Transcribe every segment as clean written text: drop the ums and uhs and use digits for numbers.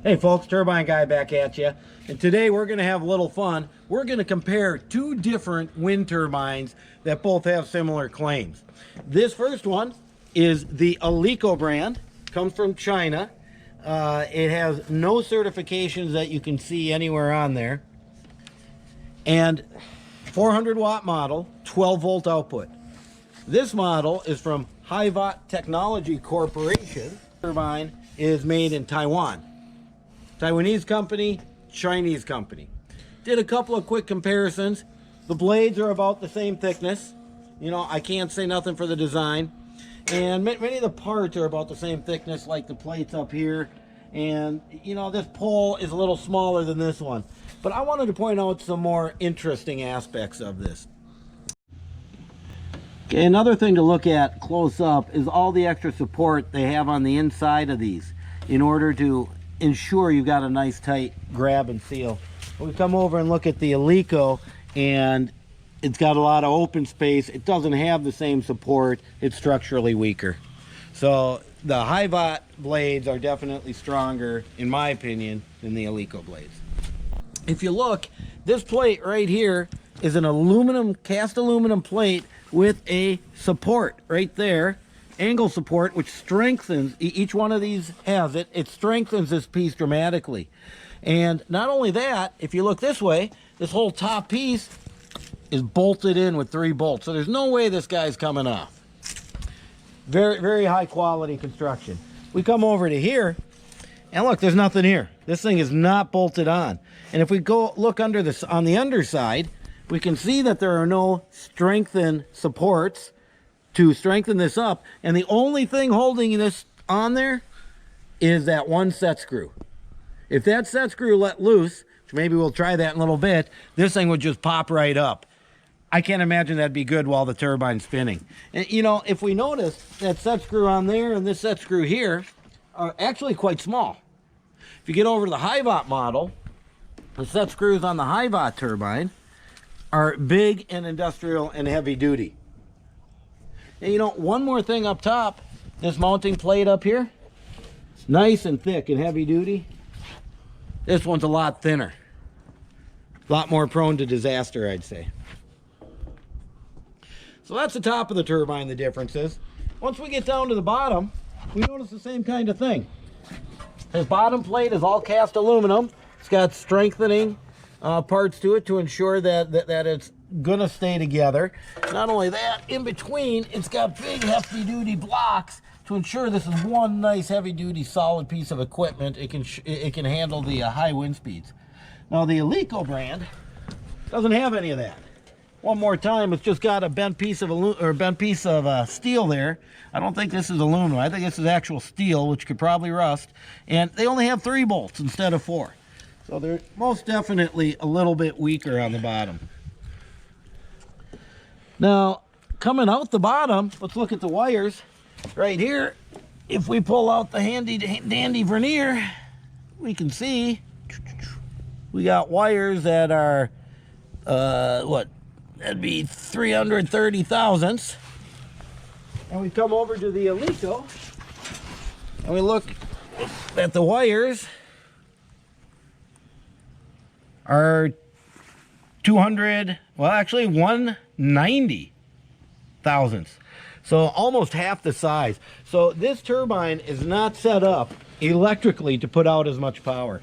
Hey folks, Turbine Guy back at you. And today we're going to have a little fun. We're going to compare two different wind turbines that both have similar claims. This first one is the Aleko brand, comes from China. It has no certifications that you can see anywhere on there. And 400 watt model, 12 volt output. This model is from Hi-VAWT Technology Corporation. Turbine is made in Taiwan. Taiwanese company, Chinese company. Did a couple of quick comparisons. The blades are about the same thickness. You know, I can't say nothing for the design. And many of the parts are about the same thickness, like the plates up here. And, you know, this pole is a little smaller than this one. But I wanted to point out some more interesting aspects of this. Okay, another thing to look at close up is all the extra support they have on the inside of these in order to ensure you've got a nice tight grab and seal. We come over and look at the Aleko, and it's got a lot of open space. It doesn't have the same support. It's structurally weaker. So the Hi-VAWT blades are definitely stronger, in my opinion, than the Aleko blades. If you look, this plate right here is an aluminum, cast aluminum plate with a support right there, angle support, which strengthens, each one of these has it, it strengthens this piece dramatically. And not only that, if you look this way, this whole top piece is bolted in with 3 bolts. So there's no way this guy's coming off. Very, very high quality construction. We come over to here, and look, there's nothing here. This thing is not bolted on. And if we go look under this, on the underside, we can see that there are no strengthened supports to strengthen this up, and the only thing holding this on there is that one set screw. If that set screw let loose, which maybe we'll try that in a little bit, this thing would just pop right up. I can't imagine that'd be good while the turbine's spinning. And you know, if we notice, that set screw on there and this set screw here are actually quite small. If you get over to the Hi-VAWT model, the set screws on the Hi-VAWT turbine are big and industrial and heavy duty. And you know, one more thing up top, this mounting plate up here, nice and thick and heavy duty. This one's a lot thinner. A lot more prone to disaster, I'd say. So that's the top of the turbine, the differences. Once we get down to the bottom, we notice the same kind of thing. This bottom plate is all cast aluminum. It's got strengthening parts to it to ensure that it's gonna stay together. Not only that, in between, it's got big hefty duty blocks to ensure this is one nice heavy duty solid piece of equipment. It can handle the high wind speeds. Now the Aleko brand doesn't have any of that. One more time, it's just got a bent piece of steel there. I don't think this is aluminum. I think this is actual steel, which could probably rust. And they only have 3 bolts instead of 4. So they're most definitely a little bit weaker on the bottom. Now, coming out the bottom, let's look at the wires. Right here, if we pull out the handy dandy vernier, we can see we got wires that are, what, that'd be 330 thousandths. And we come over to the Aleko, and we look at the wires are 200, well actually 190 thousandths. So almost half the size. So this turbine is not set up electrically to put out as much power.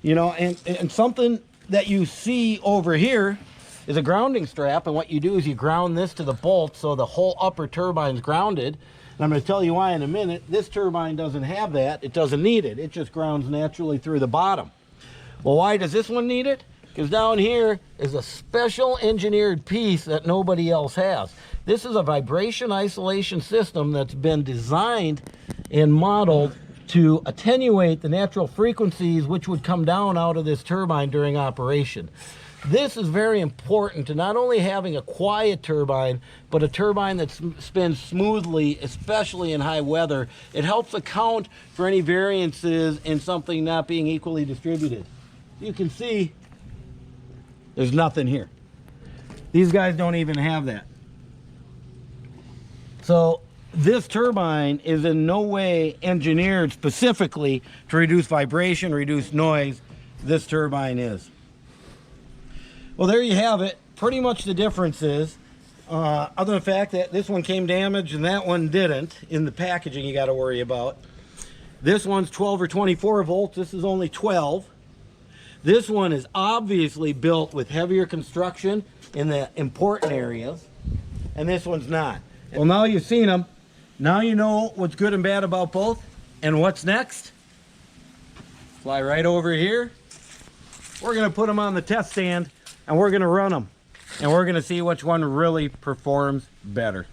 You know, and something that you see over here is a grounding strap, and what you do is you ground this to the bolt so the whole upper turbine's grounded. And I'm going to tell you why in a minute. This turbine doesn't have that. It doesn't need it. It just grounds naturally through the bottom. Well, why does this one need it? Because down here is a special engineered piece that nobody else has. This is a vibration isolation system that's been designed and modeled to attenuate the natural frequencies which would come down out of this turbine during operation. This is very important to not only having a quiet turbine, but a turbine that spins smoothly, especially in high weather. It helps account for any variances in something not being equally distributed. You can see there's nothing here. These guys don't even have that. So this turbine is in no way engineered specifically to reduce vibration, reduce noise. This turbine is. Well, there you have it. Pretty much the difference is, other than the fact that this one came damaged and that one didn't, in the packaging you got to worry about. This one's 12 or 24 volts. This is only 12. This one is obviously built with heavier construction in the important areas, and this one's not. Well, now you've seen them. Now you know what's good and bad about both. And what's next? Fly right over here. We're going to put them on the test stand and we're going to run them. And we're going to see which one really performs better.